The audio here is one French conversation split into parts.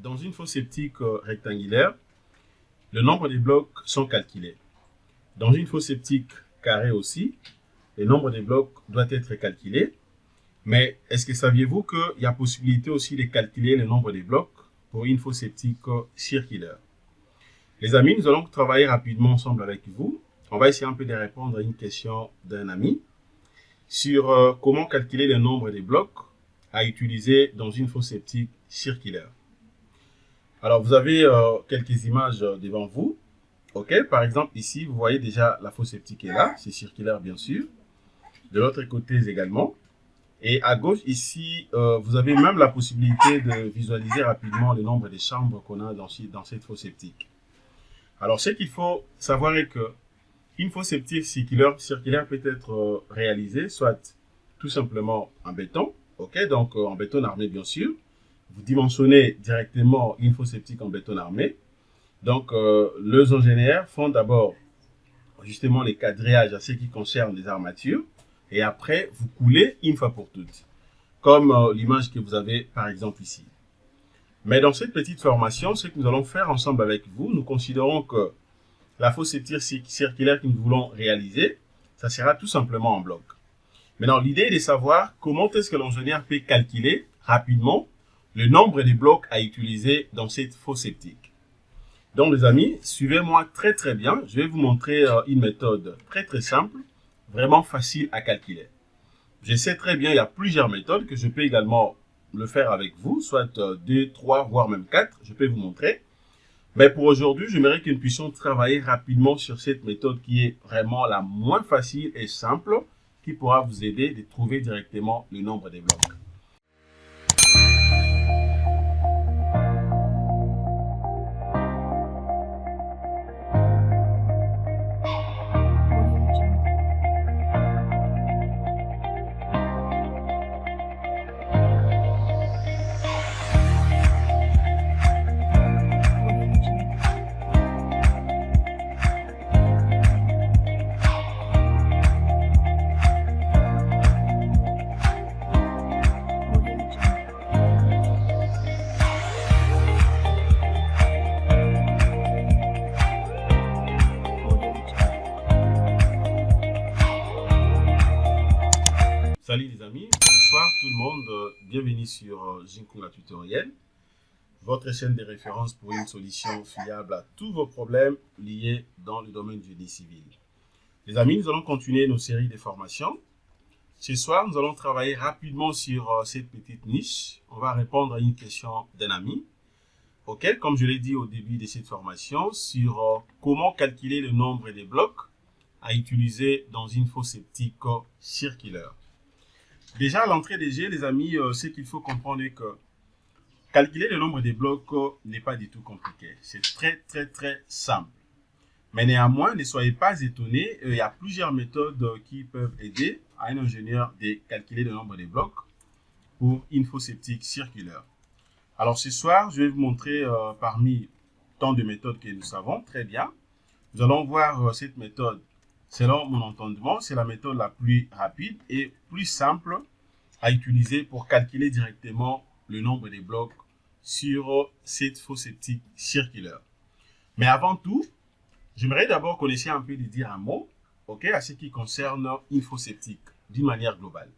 dans une fosse septique rectangulaire, le nombre de blocs sont calculés. Dans une fosse septique carrée aussi, le nombre de blocs doit être calculé. Mais est-ce que saviez-vous qu'il y a possibilité aussi de calculer le nombre de blocs pour une fosse septique circulaire? Les amis, nous allons travailler rapidement ensemble avec vous. On va essayer un peu de répondre à une question d'un ami sur comment calculer le nombre de blocs à utiliser dans une fosse septique circulaire. Alors, vous avez quelques images devant vous. Ok, par exemple, ici, vous voyez déjà la fosse septique est là. C'est circulaire, bien sûr. De l'autre côté également. Et à gauche, ici, vous avez même la possibilité de visualiser rapidement le nombre de chambres qu'on a dans cette fosse septique. Alors, ce qu'il faut savoir est que une fosse septique circulaire peut être réalisée soit tout simplement en béton, ok, donc en béton armé bien sûr. Vous dimensionnez directement une fosse septique en béton armé. Donc, les ingénieurs font d'abord justement les quadrillages à ce qui concerne les armatures et après, vous coulez une fois pour toutes, comme l'image que vous avez par exemple ici. Mais dans cette petite formation, ce que nous allons faire ensemble avec vous, nous considérons que la fosse septique circulaire que nous voulons réaliser, ça sera tout simplement en bloc. Maintenant, l'idée est de savoir comment est-ce que l'ingénieur peut calculer rapidement le nombre de blocs à utiliser dans cette fosse septique. Donc, les amis, suivez-moi très bien. Je vais vous montrer une méthode très simple, vraiment facile à calculer. Je sais très bien, il y a plusieurs méthodes que je peux également le faire avec vous, soit 2, 3, voire même 4. Je peux vous montrer. Mais pour aujourd'hui, j'aimerais que nous puissions travailler rapidement sur cette méthode qui est vraiment la moins facile et simple, qui pourra vous aider de trouver directement le nombre des blocs. Salut les amis, bonsoir tout le monde, bienvenue sur Jinkunga Tutoriel, votre chaîne de référence pour une solution fiable à tous vos problèmes liés dans le domaine du génie civil. Les amis, nous allons continuer nos séries de formations. Ce soir, nous allons travailler rapidement sur cette petite niche. On va répondre à une question d'un ami, auquel, comme je l'ai dit au début de cette formation, sur comment calculer le nombre de blocs à utiliser dans une fosse septique circulaire. Déjà, à l'entrée des jeux, les amis, ce qu'il faut comprendre est que calculer le nombre de blocs n'est pas du tout compliqué. C'est très simple. Mais néanmoins, ne soyez pas étonnés, il y a plusieurs méthodes qui peuvent aider à un ingénieur de calculer le nombre de blocs pour une fosse septique circulaire. Alors ce soir, je vais vous montrer parmi tant de méthodes que nous savons très bien. Nous allons voir cette méthode. Selon mon entendement, c'est la méthode la plus rapide et plus simple à utiliser pour calculer directement le nombre de blocs sur cette fosse septique circulaire. Mais avant tout, j'aimerais d'abord qu'on essaie un peu de dire un mot, à ce qui concerne une fosse septique d'une manière globale.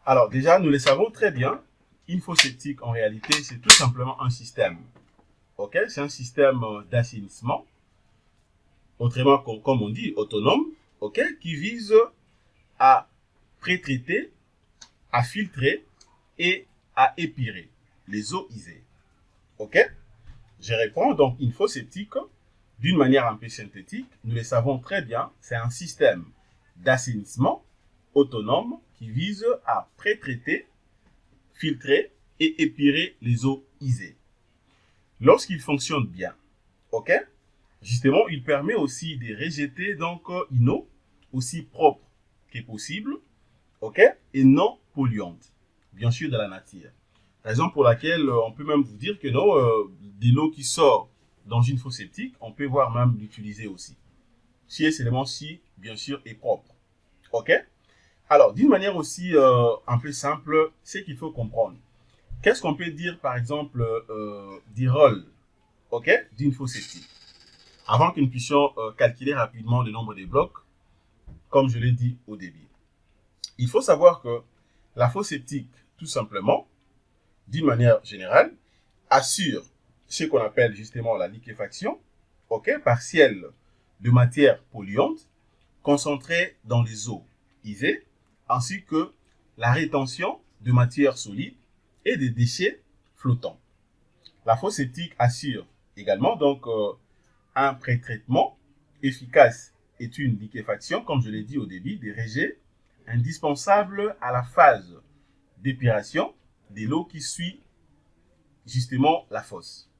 Alors déjà, nous le savons très bien, une fosse septique en réalité, c'est tout simplement un système. C'est un système d'assainissement. Autrement, comme on dit, autonome, qui vise à pré-traiter, à filtrer et à épurer les eaux usées. Je réponds, donc une fosse septique, d'une manière un peu synthétique, nous le savons très bien, c'est un système d'assainissement autonome qui vise à pré-traiter, filtrer et épurer les eaux usées. Lorsqu'il fonctionne bien, justement, il permet aussi de rejeter donc une eau aussi propre que possible, et non polluante, bien sûr de la nature. Raison pour laquelle on peut même vous dire que non, de l'eau qui sort dans une fosse septique, on peut voir même l'utiliser aussi. Si et seulement si, bien sûr, est propre. Alors, d'une manière aussi un peu simple, c'est qu'il faut comprendre. qu'est-ce qu'on peut dire, par exemple, du rôle, ok, d'une fosse septique? Avant que nous puissions calculer rapidement le nombre de blocs, comme je l'ai dit au début. Il faut savoir que la fosse septique, tout simplement, d'une manière générale, assure ce qu'on appelle justement la liquéfaction, ok, partielle de matière polluante concentrée dans les eaux usées, ainsi que la rétention de matière solide et des déchets flottants. La fosse septique assure également donc un pré-traitement efficace et une liquéfaction, comme je l'ai dit au début, des rejets indispensables à la phase d'épuration de l'eau qui suit justement la fosse.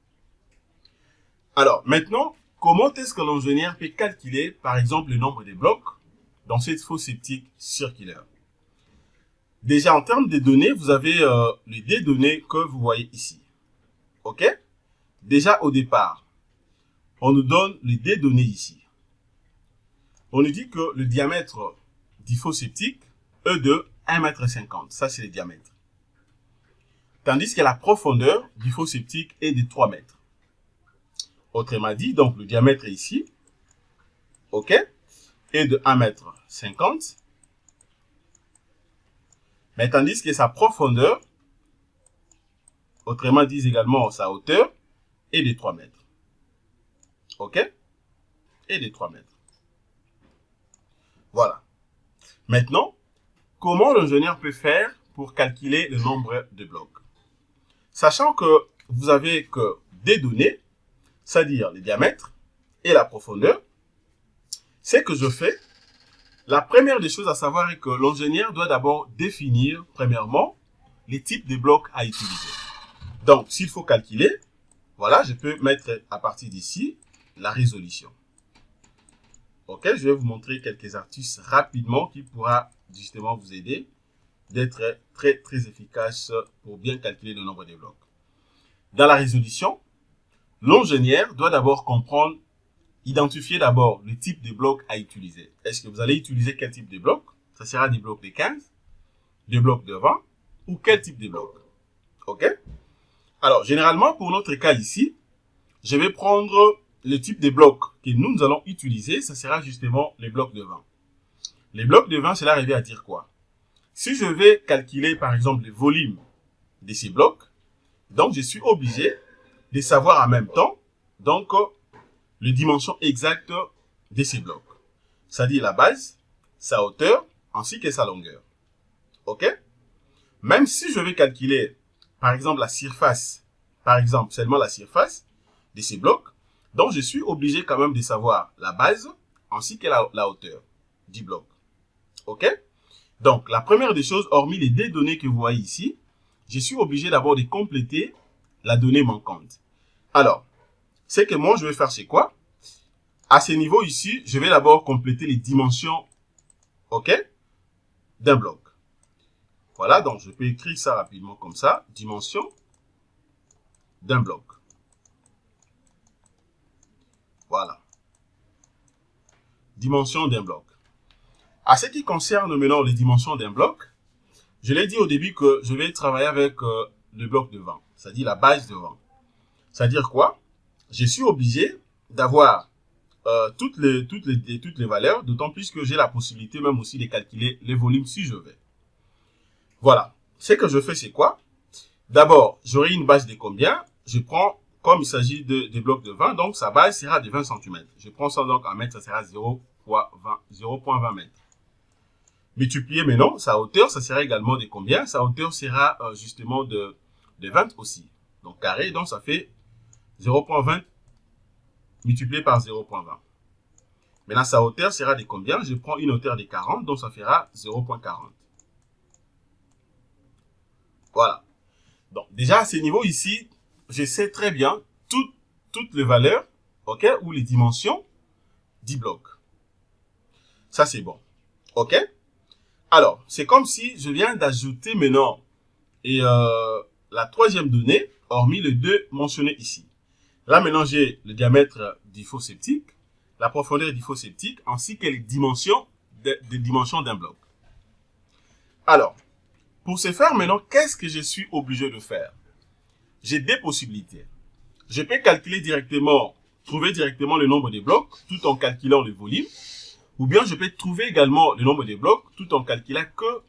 Alors maintenant, comment est-ce que l'ingénieur peut calculer par exemple le nombre de blocs dans cette fosse septique circulaire? Déjà en termes de données, vous avez les deux données que vous voyez ici. Ok? Déjà au départ, on nous donne les deux données ici. On nous dit que le diamètre du fosse septique est de 1,50 m. Ça, c'est le diamètre. Tandis que la profondeur du fosse septique est de 3 mètres. Autrement dit, donc le diamètre est ici, ok, est de 1,50 m. Mais tandis que sa profondeur, autrement dit également sa hauteur, est de 3 mètres. Ok? Et de 3 mètres. Voilà. Maintenant, comment l'ingénieur peut faire pour calculer le nombre de blocs? Sachant que vous avez que des données, c'est-à-dire le diamètre et la profondeur, c'est que je fais. La première des choses à savoir est que l'ingénieur doit d'abord définir, premièrement, les types de blocs à utiliser. Donc, s'il faut calculer, voilà, je peux mettre à partir d'ici la résolution. Ok, je vais vous montrer quelques astuces rapidement qui pourra justement vous aider d'être très efficace pour bien calculer le nombre de blocs. Dans la résolution, l'ingénieur doit d'abord comprendre, identifier d'abord le type de bloc à utiliser. Est-ce que vous allez utiliser quel type de bloc? Ça sera des blocs de 15, des blocs de 20 ou quel type de bloc? Ok? Alors, généralement, pour notre cas ici, je vais prendre le type de bloc que nous allons utiliser. Ça sera justement les blocs de 20. Les blocs de 20, cela revient à dire quoi? Si je vais calculer, par exemple, le volume de ces blocs, donc je suis obligé de savoir en même temps, donc, les dimensions exactes de ces blocs. C'est-à-dire la base, sa hauteur, ainsi que sa longueur. Ok? Même si je vais calculer, par exemple, la surface, par exemple, seulement la surface de ces blocs, donc je suis obligé quand même de savoir la base, ainsi que la hauteur du bloc. Ok? Donc, la première des choses, hormis les deux données que vous voyez ici, je suis obligé d'abord de compléter la donnée manquante. Alors, ce que moi je vais faire, c'est quoi? À ce niveau ici, je vais d'abord compléter les dimensions, ok, d'un bloc. Voilà, donc je peux écrire ça rapidement comme ça, dimension d'un bloc. Voilà. Dimension d'un bloc. À ce qui concerne maintenant les dimensions d'un bloc, je l'ai dit au début que je vais travailler avec le bloc de 20, c'est-à-dire la base de 20. C'est-à-dire quoi? Je suis obligé d'avoir toutes les valeurs, d'autant plus que j'ai la possibilité même aussi de calculer les volumes si je veux. Voilà. Ce que je fais, c'est quoi? D'abord, j'aurai une base de combien? Je prends, comme il s'agit de blocs de 20, donc sa base sera de 20 cm. Je prends ça donc en mètres, ça sera 0,20 mètres. Multiplié maintenant, sa hauteur, ça sera également de combien? Sa hauteur sera justement de 20 aussi. Donc carré, donc ça fait 0,20 multiplié par 0,20. Maintenant, sa hauteur sera de combien? Je prends une hauteur de 40, donc ça fera 0,40. Voilà. Donc, déjà, à ce niveau ici, je sais très bien toutes les valeurs, ok, ou les dimensions du bloc. Ça, c'est bon. Ok? Alors, c'est comme si je viens d'ajouter maintenant la troisième donnée, hormis les deux mentionnés ici. Là, maintenant, j'ai le diamètre du fosse septique, la profondeur du fosse septique, ainsi que les dimensions d'un bloc. Alors, Pour ce faire, maintenant, qu'est-ce que je suis obligé de faire? J'ai deux possibilités. Je peux calculer directement, trouver directement le nombre de blocs tout en calculant le volume. Ou bien je peux trouver également le nombre de blocs tout en calculant que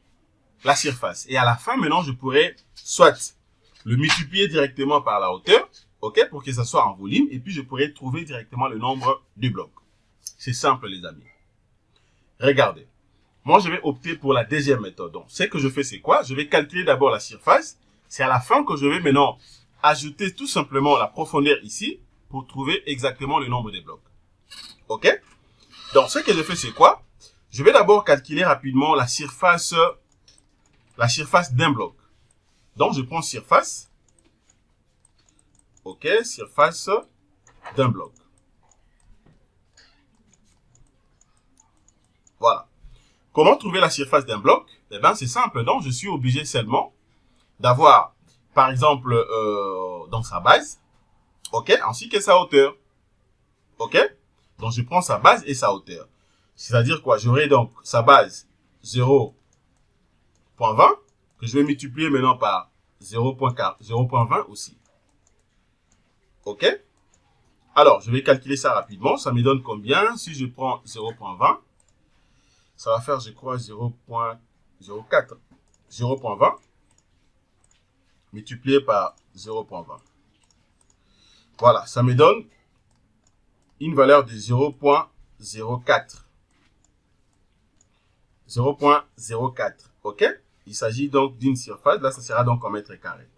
la surface. Et à la fin, maintenant, je pourrais soit le multiplier directement par la hauteur, ok, pour que ça soit en volume, et puis je pourrais trouver directement le nombre de blocs. C'est simple, les amis. Regardez. Moi, je vais opter pour la deuxième méthode. Donc, ce que je fais, c'est quoi? Je vais calculer d'abord la surface. C'est à la fin que je vais maintenant ajouter tout simplement la profondeur ici pour trouver exactement le nombre de blocs. Ok? Donc, ce que je fais, c'est quoi? Je vais d'abord calculer rapidement la surface d'un bloc. Donc, je prends surface. Ok, surface d'un bloc. Voilà. Comment trouver la surface d'un bloc? Eh bien, c'est simple. Donc, je suis obligé seulement d'avoir, par exemple, dans sa base, ok, ainsi que sa hauteur. Ok? Donc, je prends sa base et sa hauteur. C'est-à-dire quoi? J'aurai donc sa base 0.20 que je vais multiplier maintenant par 0.20 aussi. Ok? Alors, je vais calculer ça rapidement. Ça me donne combien? Si je prends 0.20, ça va faire, je crois, 0.04. 0.20 multiplié par 0.20. Voilà, ça me donne une valeur de 0.04. 0.04. OK? Il s'agit donc d'une surface. Là, ça sera donc en mètres carrés.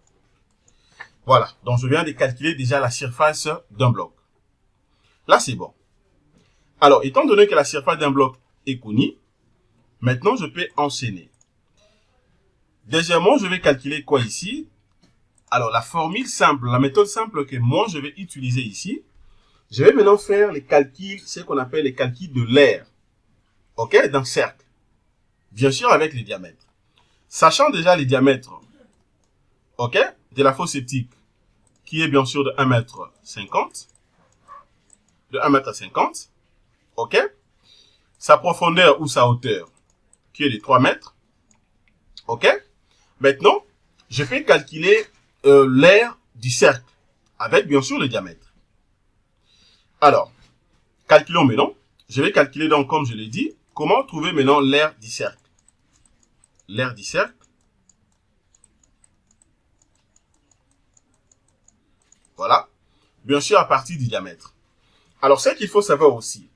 Voilà. Donc, je viens de calculer déjà la surface d'un bloc. Là, c'est bon. Alors, étant donné que la surface d'un bloc est connue, maintenant, je peux enchaîner. Deuxièmement, je vais calculer quoi ici? Alors, la formule simple, la méthode simple que moi, je vais utiliser ici, je vais maintenant faire les calculs, ce qu'on appelle les calculs de l'aire, ok, d'un cercle. Bien sûr, avec les diamètres. Sachant déjà les diamètres, ok, de la fosse septique, qui est bien sûr de 1,50 m, de 1,50 m, ok, sa profondeur ou sa hauteur, qui est de 3 mètres, ok. Maintenant, je vais calculer l'aire du cercle, avec bien sûr le diamètre. Alors, calculons maintenant. Je vais calculer donc, comme je l'ai dit, comment trouver maintenant l'aire du cercle. L'aire du cercle. Voilà. Bien sûr, à partir du diamètre. Alors, ce qu'il faut savoir aussi,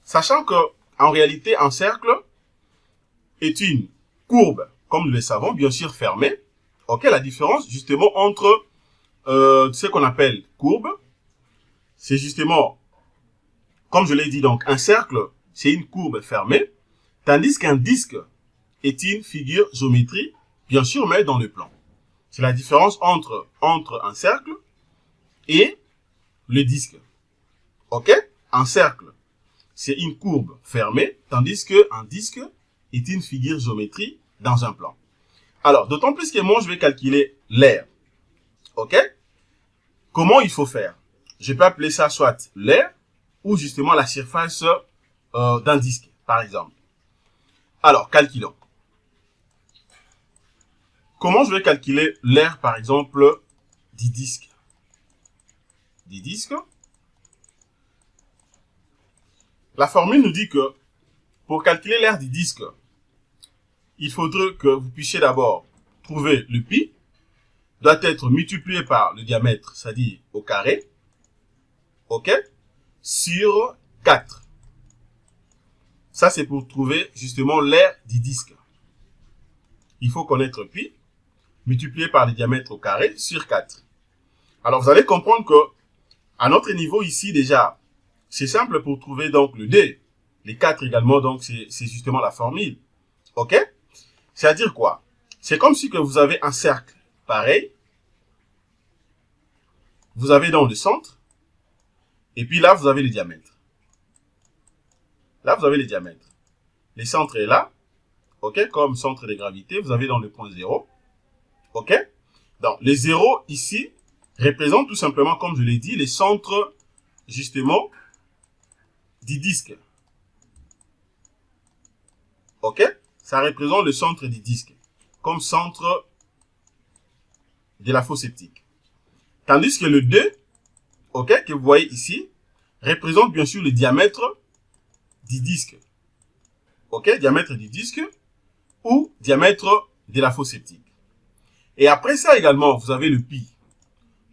sachant que, en réalité, un cercle est une courbe, comme nous le savons, bien sûr fermée. Ok, la différence, justement, entre ce qu'on appelle courbe, c'est justement, comme je l'ai dit, donc, un cercle, c'est une courbe fermée, tandis qu'un disque est une figure géométrique, bien sûr, mais dans le plan. C'est la différence entre un cercle et le disque. Ok? Un cercle, c'est une courbe fermée, tandis qu'un disque est une figure géométrique dans un plan. Alors, d'autant plus que moi, je vais calculer l'aire. Ok? Comment il faut faire? Je peux appeler ça soit l'aire ou justement la surface d'un disque, par exemple. Alors, calculons. Comment je vais calculer l'aire, par exemple, du disque? Du disque. La formule nous dit que pour calculer l'aire du disque, il faudrait que vous puissiez d'abord trouver le pi, doit être multiplié par le diamètre, c'est-à-dire au carré, ok, sur 4. Ça, c'est pour trouver justement l'aire du disque. Il faut connaître pi, multiplié par le diamètre au carré, sur 4. Alors, vous allez comprendre que, à notre niveau ici, déjà, c'est simple pour trouver donc le D. Les 4 également, donc, c'est justement la formule. Ok? C'est-à-dire quoi? C'est comme si que vous avez un cercle pareil. Vous avez dans le centre. Et puis là, vous avez le diamètre. Là, vous avez le diamètre. Le centre est là. Ok? Comme centre de gravité, vous avez dans le point 0. Ok? Donc, les 0 ici représentent tout simplement, comme je l'ai dit, les centres, justement, du disque. Ok? Ça représente le centre du disque. comme centre de la fosse septique. Tandis que le 2, ok, que vous voyez ici, représente bien sûr le diamètre du disque. Ok, diamètre du disque ou diamètre de la fosse septique. Et après ça également, vous avez le pi.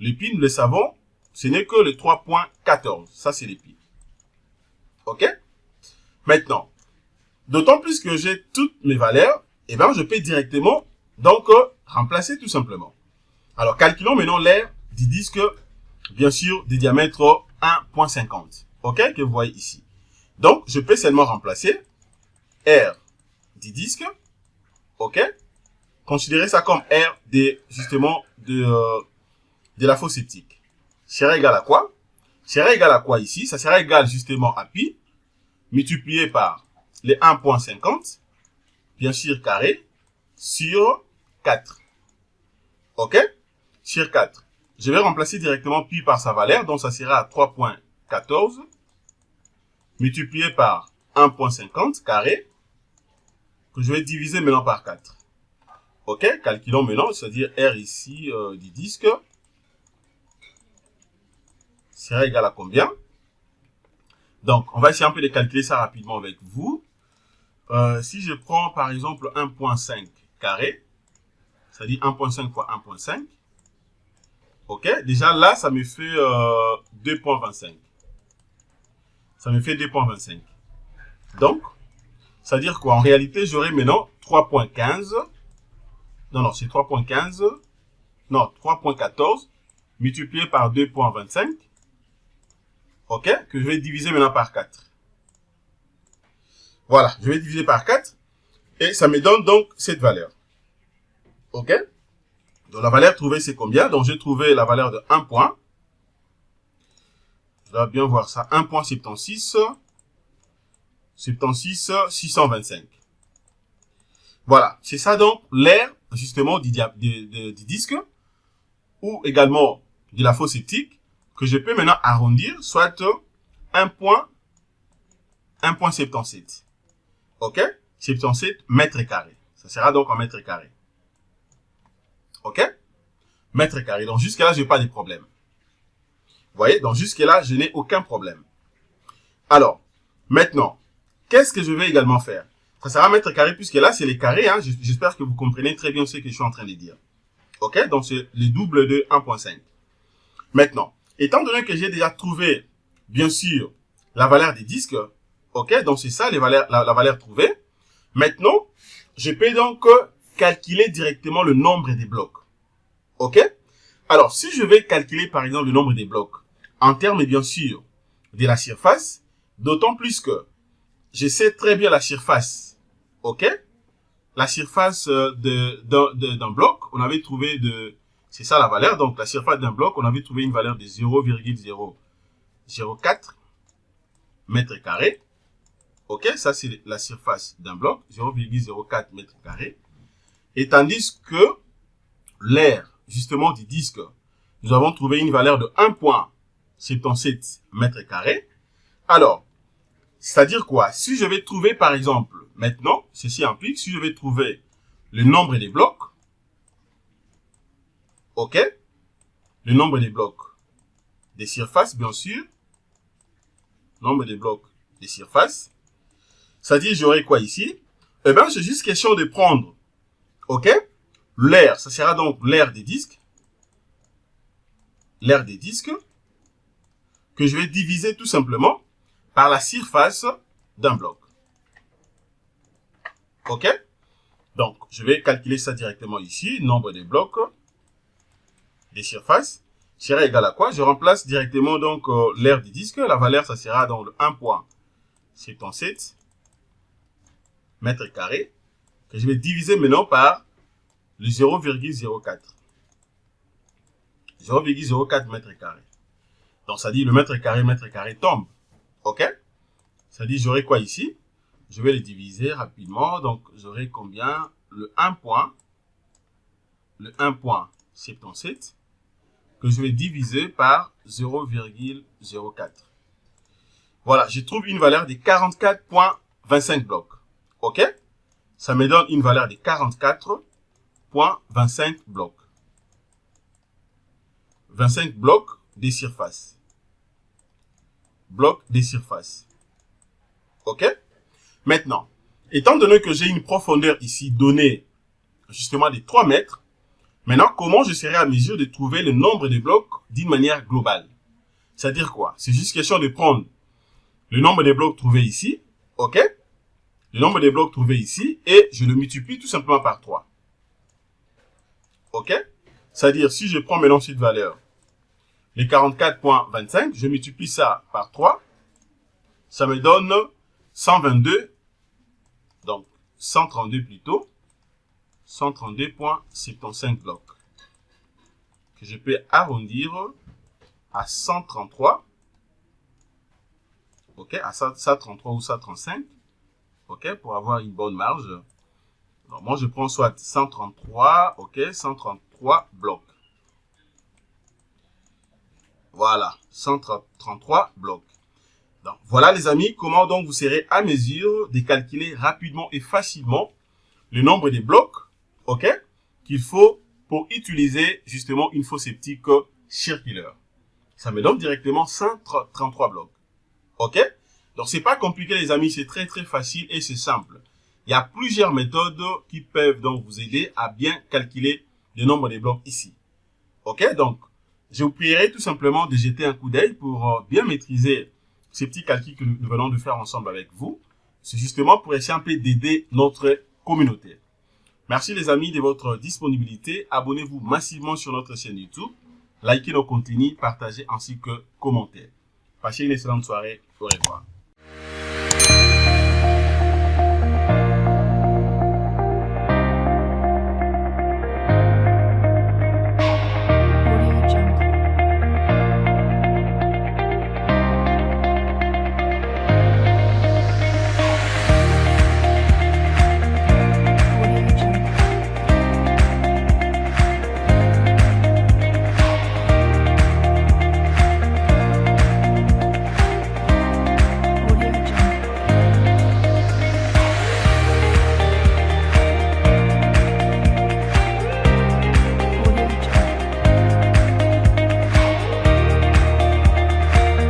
Le pi, nous le savons, ce n'est que le 3.14. Ça, c'est le pi. Ok? Maintenant, d'autant plus que j'ai toutes mes valeurs, eh bien, je peux directement, donc, remplacer tout simplement. Alors, calculons maintenant l'aire du disque, bien sûr, du diamètre 1.50. Ok? Que vous voyez ici. Donc, je peux seulement remplacer R du disque. Ok? Considérez ça comme R justement, de la fosse septique. Sera égal à quoi? Sera égal à quoi ici? Ça sera égal justement à pi, multiplié par les 1.50, bien sûr carré, sur 4. Ok? Sur 4. Je vais remplacer directement pi par sa valeur, donc ça sera 3.14, multiplié par 1.50 carré, que je vais diviser maintenant par 4. Ok? Calculons maintenant, c'est-à-dire R ici du disque, sera égal à combien? Donc, on va essayer un peu de calculer ça rapidement avec vous. Si je prends par exemple 1.5 carré, c'est-à-dire 1.5 fois 1.5, ok, déjà là, ça me fait 2.25. Ça me fait 2.25. Donc, ça veut dire quoi? En réalité, j'aurai maintenant 3.15. Non, c'est 3.15. Non, 3.14 multiplié par 2.25. Ok, que je vais diviser maintenant par 4. Voilà, je vais diviser par 4. Et ça me donne donc cette valeur. Ok? Donc la valeur trouvée, c'est combien? Donc j'ai trouvé la valeur de 1 point. Je dois bien voir ça. 1.76. 625. Voilà, c'est ça donc l'aire justement du disque ou également de la fosse septique que je peux maintenant arrondir, soit 1.77. Ok? 77 mètres carrés. Ça sera donc en mètres carrés. Ok? Mètres carrés. Donc jusque là, je n'ai pas de problème. Vous voyez? Donc jusque là, je n'ai aucun problème. Alors, maintenant, qu'est-ce que je vais également faire? Ça sera mètre carré puisque là, c'est les carrés. Hein. J'espère que vous comprenez très bien ce que je suis en train de dire. Ok? Donc c'est le double de 1.5. Maintenant, étant donné que j'ai déjà trouvé, bien sûr, la valeur des disques, ok? Donc c'est ça les valeurs, la valeur trouvée. Maintenant, je peux donc calculer directement le nombre des blocs. Ok? Alors, si je vais calculer par exemple le nombre des blocs en termes bien sûr de la surface, d'autant plus que je sais très bien la surface. Ok? La surface d'un bloc, on avait trouvé c'est ça la valeur. Donc la surface d'un bloc, on avait trouvé une valeur de 0,004 mètres carrés. Ok? Ça c'est la surface d'un bloc, 0,04 mètres carrés. Et tandis que l'aire justement du disque, nous avons trouvé une valeur de 1.77 mètres carrés. Alors, c'est-à-dire quoi? Si je vais trouver, par exemple, maintenant, ceci implique, si je vais trouver le nombre des blocs, ok? Le nombre des blocs des surfaces, bien sûr. Nombre des blocs des surfaces. C'est-à-dire, j'aurai quoi ici? Eh bien, c'est juste question de prendre, ok? L'aire, ça sera donc l'aire des disques. L'aire des disques, que je vais diviser tout simplement par la surface d'un bloc. Ok? Donc, je vais calculer ça directement ici. Nombre des blocs des surfaces sera égal à quoi? Je remplace directement donc l'aire du disque. La valeur, ça sera donc le 1.77 mètres carrés que je vais diviser maintenant par le 0,04. 0,04 mètres carrés. Donc, ça dit le mètre carré tombe. Ok? Ça dit, j'aurai quoi ici? Je vais les diviser rapidement. Donc, j'aurai combien? Le 1.77 que je vais diviser par 0,04. Voilà, je trouve une valeur de 44.25 blocs. Ok? Ça me donne une valeur de 44 24.25 blocs. 25 blocs des surfaces. Blocs des surfaces. OK? Maintenant, étant donné que j'ai une profondeur ici donnée justement de 3 mètres, maintenant, comment je serai à mesure de trouver le nombre de blocs d'une manière globale? C'est-à-dire quoi? C'est juste question de prendre le nombre de blocs trouvés ici, OK? Le nombre de blocs trouvés ici, et je le multiplie tout simplement par 3. OK? C'est-à-dire, si je prends maintenant cette valeur, les 44.25, je multiplie ça par 3, ça me donne 122, donc 132 plutôt, 132.75 blocs, que je peux arrondir à 133, ok, à 133 ou 135, ok, pour avoir une bonne marge. Donc, moi, je prends soit 133, ok, 133 blocs. Voilà, 133 blocs. Donc, voilà les amis, comment donc vous serez à mesure de calculer rapidement et facilement le nombre de blocs, ok, qu'il faut pour utiliser justement une fosse septique circulaire. Ça me donne directement 133 blocs, ok. Donc, c'est pas compliqué les amis, c'est très facile et c'est simple. Il y a plusieurs méthodes qui peuvent donc vous aider à bien calculer le nombre de blocs ici, ok. Donc, je vous prierai tout simplement de jeter un coup d'œil pour bien maîtriser ces petits calculs que nous venons de faire ensemble avec vous. C'est justement pour essayer un peu d'aider notre communauté. Merci les amis de votre disponibilité. Abonnez-vous massivement sur notre chaîne YouTube. Likez nos contenus, partagez ainsi que commentez. Passez une excellente soirée. Au revoir.